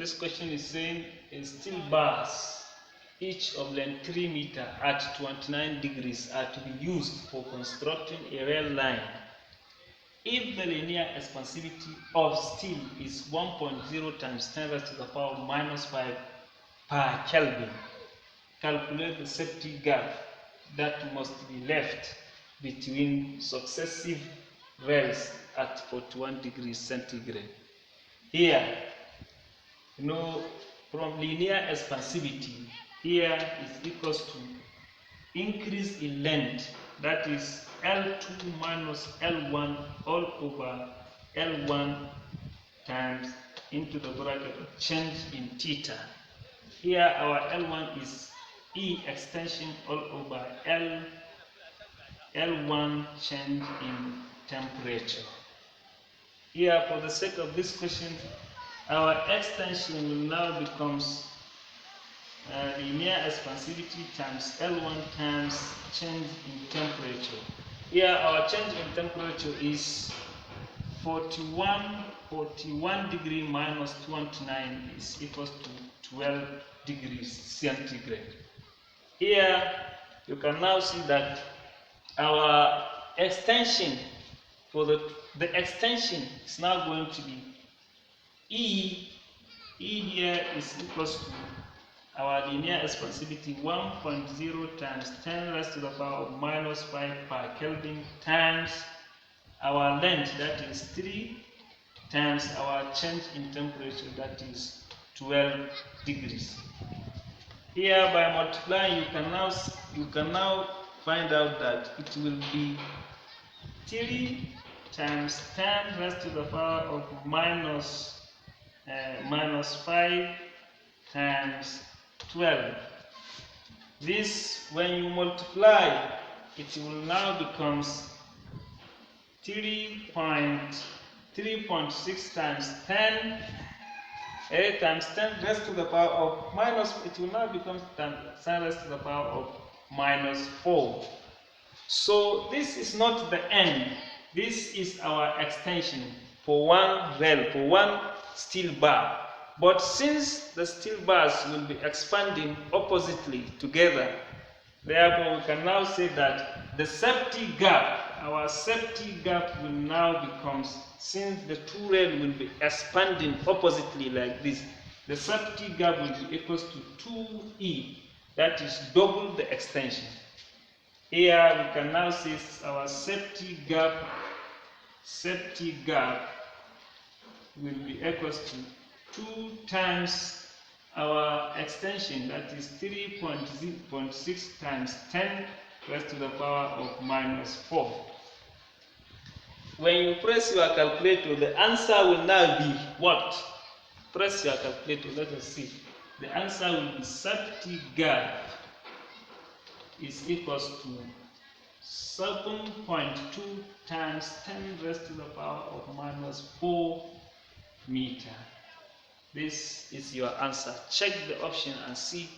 this question is saying steel bars, each of length 3 meters at 29 degrees, are to be used for constructing a rail line. If the linear expansivity of steel is 1.0 times 10 raised to the power minus 5 per Kelvin, calculate the safety gap that must be left between successive rails at 41 degrees centigrade. Here, from linear expansivity, here is equals to increase in length, that is L2 minus L1 all over L1 times into the bracket of change in theta. Here our L1 is E extension all over L1 change in temperature. Here, for the sake of this question, our extension will now becomes linear expansivity times L1 times change in temperature. Here our change in temperature is 41 degree minus 29 is equals to 12 degrees centigrade. Here you can now see that our extension for the extension is now going to be E here is equals to our linear expansivity 1.0 times 10 raised to the power of minus 5 per Kelvin times our length, that is 3, times our change in temperature, that is 12 degrees. Here by multiplying you can now find out that it will be 3 times 10 raised to the power of minus 5 times 12. This, when you multiply, it will now becomes 3.6 times 10 times 10 raised to the power of minus, it will now become 10 raised to the power of minus 4. So this is not the end. This is our extension for one rail, for one steel bar. But since the steel bars will be expanding oppositely together, therefore we can now say that the safety gap, our safety gap will now become, since the two rails will be expanding oppositely like this, the safety gap will be equals to 2E, that is double the extension. Here we can now say our safety gap will be equals to 2 times our extension, that is 3.6 times 10 raised to the power of minus 4. When you press your calculator, the answer will now be what? Press your calculator, let us see. The answer will be safety gap is equals to 7.2 times 10 raised to the power of minus 4 meter. This is your answer. Check the option and see